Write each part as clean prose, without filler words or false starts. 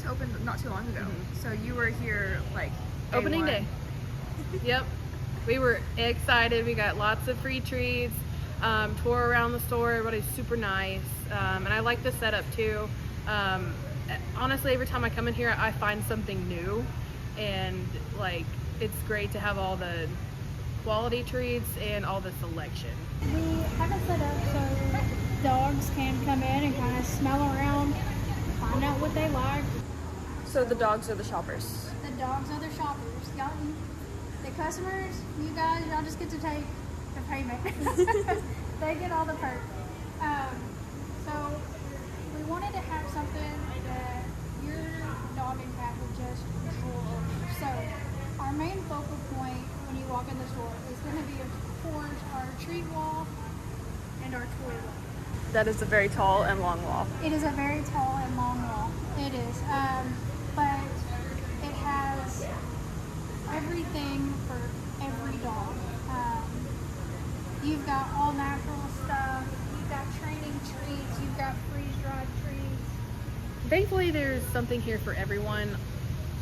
opened not too long ago. So you were here like Opening day. Yep. We were excited. We got lots of free treats. Tour around the store. Everybody's super nice. And I like the setup too. Honestly, every time I come in here, I find something new. And like, it's great to have all the quality treats and all the selection. We have it set up so dogs can come in and kind of smell around, find out what they like. So the dogs are the shoppers. The dogs are the shoppers. Y'all, the customers, you guys, y'all just get to take the payment. They get all the perks. So we wanted to have something that your dog and cat would just drool over. So our main focal point when you walk in the store is going to be, of course, our treat wall and our toy wall. That is a very tall and long wall. It is a very tall and long wall. It is. But it has everything for every dog. You've got all natural stuff. You've got training treats. You've got freeze-dried treats. Thankfully, there's something here for everyone.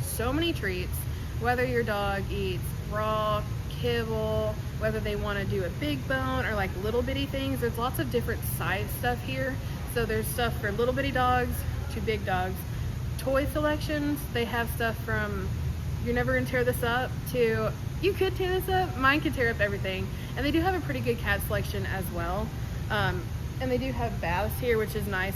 So many treats, whether your dog eats raw, kibble, whether they want to do a big bone or like little bitty things. There's lots of different size stuff here. So there's stuff for little bitty dogs to big dogs. Toy selections, they have stuff from you're never gonna tear this up to you could tear this up. Mine could tear up everything. And they do have a pretty good cat selection as well. And they do have baths here, which is nice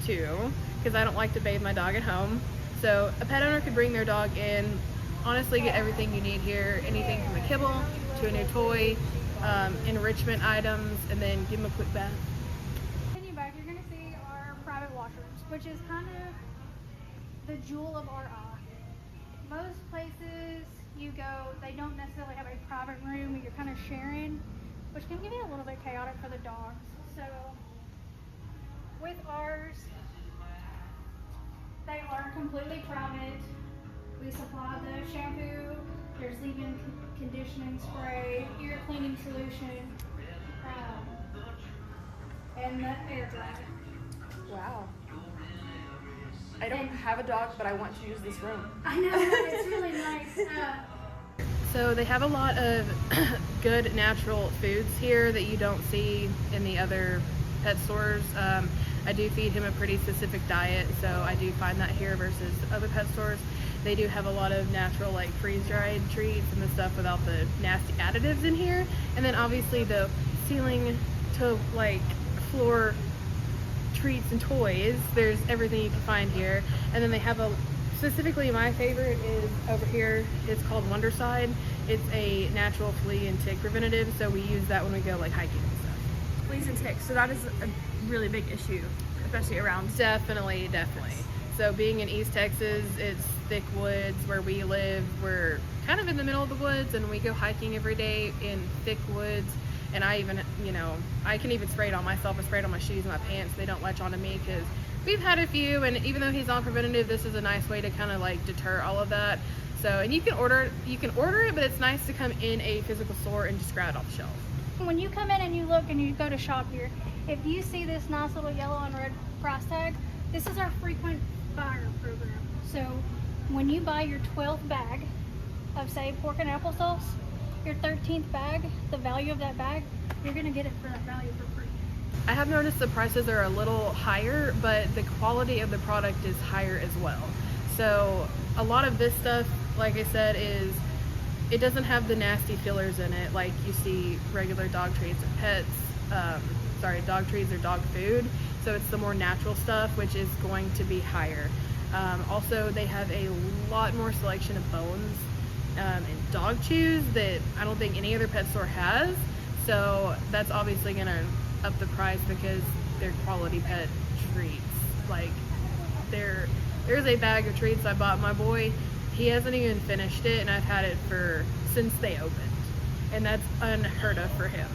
too, because I don't like to bathe my dog at home. So a pet owner could bring their dog in, honestly get everything you need here, anything from a kibble to a new toy, enrichment items, and then give them a quick bath. Continue back, you're going to see our private washrooms, which is kind of the jewel of our eye. Most places you go, they don't necessarily have a private room and you're kind of sharing, which can get a little bit chaotic for the dogs. So with ours, they are completely private. We supply the shampoo, there's leave-in conditioning spray, ear cleaning solution, and the air dryer. Wow. I don't have a dog, but I want to use this room. I know, it's really nice. So they have a lot of good natural foods here that you don't see in the other pet stores. I do feed him a pretty specific diet, so I do find that here versus other pet stores. They do have a lot of natural like freeze-dried treats and the stuff without the nasty additives in here. And then obviously the ceiling to like floor treats and toys, there's everything you can find here. And then they have specifically my favorite is over here. It's called Wonderside. It's a natural flea and tick preventative, so we use that when we go like hiking and stuff. Fleas and ticks, so that is a really big issue, especially around. Definitely. So being in East Texas, it's thick woods where we live. We're kind of in the middle of the woods, and we go hiking every day in thick woods. And I even, I can even spray it on myself. I spray it on my shoes and my pants. They don't latch onto me because we've had a few, and even though he's on preventative, this is a nice way to kind of like deter all of that. So, and you can order it, but it's nice to come in a physical store and just grab it off the shelf. When you come in and you look and you go to shop here, if you see this nice little yellow and red price tag, this is our frequent buyer program. So when you buy your 12th bag of, say, pork and applesauce, your 13th bag, the value of that bag, you're gonna get it for that value for free. I have noticed the prices are a little higher, but the quality of the product is higher as well. So a lot of this stuff, like I said, it doesn't have the nasty fillers in it like you see regular dog treats or dog treats or dog food. So it's the more natural stuff, which is going to be higher. Also, they have a lot more selection of bones and dog chews that I don't think any other pet store has. So that's obviously gonna up the price because they're quality pet treats. Like there's a bag of treats I bought my boy. He hasn't even finished it, and I've had it since they opened, and that's unheard of for him.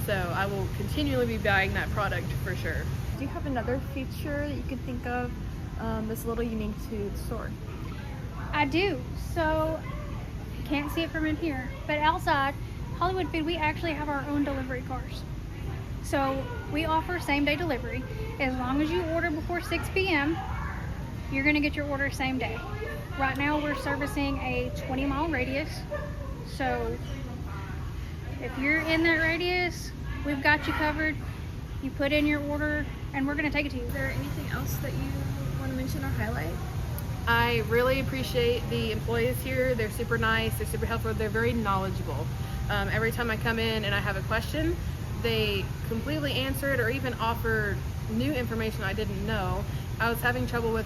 So I will continually be buying that product for sure. Do you have another feature that you could think of that's a little unique to the store? I do. So you can't see it from in here, but outside Hollywood Food, we actually have our own delivery cars. So we offer same-day delivery as long as you order before 6 p.m. you're going to get your order same day. Right now we're servicing a 20-mile radius. So if you're in that radius, we've got you covered. You put in your order and we're going to take it to you. Is there anything else that you want to mention or highlight? I really appreciate the employees here. They're super nice, they're super helpful, they're very knowledgeable. Every time I come in and I have a question, they completely answer it or even offer new information I didn't know. I was having trouble with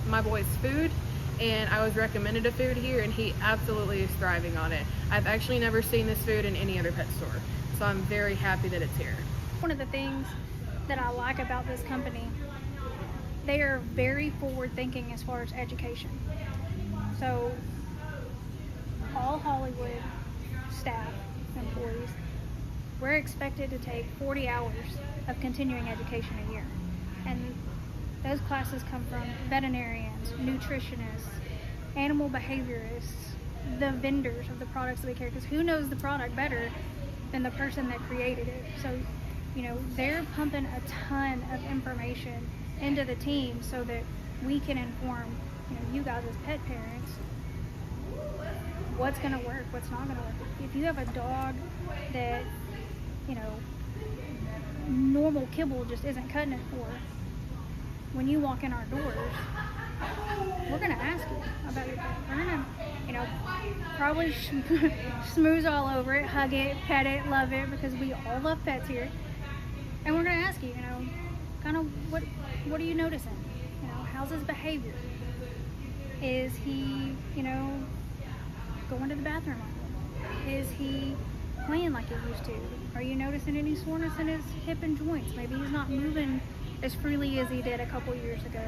my boy's food, and I was recommended a food here, and he absolutely is thriving on it. I've actually never seen this food in any other pet store, so I'm very happy that it's here. One of the things that I like about this company, they are very forward thinking as far as education. So all Hollywood staff, employees, we're expected to take 40 hours of continuing education a year. And those classes come from veterinarians, nutritionists, animal behaviorists, the vendors of the products that we carry, because who knows the product better than the person that created it? So, you know, they're pumping a ton of information into the team so that we can inform, you know, you guys as pet parents, what's going to work, what's not going to work. If you have a dog that, you know, normal kibble just isn't cutting it for, when you walk in our doors, we're going to ask you about your pet. We're going to, you know, probably smooze all over it, hug it, pet it, love it, because we all love pets here. And we're going to ask you, you know, kind of what are you noticing? You know, how's his behavior? Is he, you know, going to the bathroom often? Is he playing like he used to? Are you noticing any soreness in his hip and joints? Maybe he's not moving as freely as he did a couple years ago.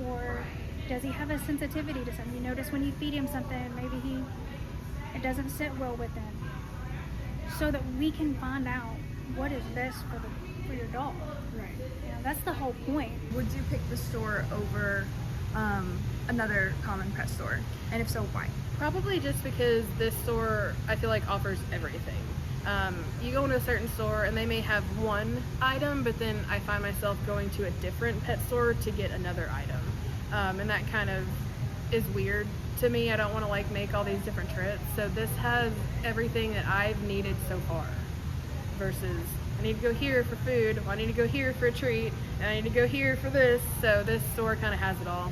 Or does he have a sensitivity to something? You notice when you feed him something, maybe it doesn't sit well with him. So that we can find out what is best for your dog. Right. You know, that's the whole point. Would you pick the store over another common pet store? And if so, why? Probably just because this store, I feel like, offers everything. You go into a certain store and they may have one item, but then I find myself going to a different pet store to get another item. And that kind of is weird to me. I don't want to like make all these different trips. So this has everything that I've needed so far versus I need to go here for food, I need to go here for a treat, and I need to go here for this. So this store kind of has it all.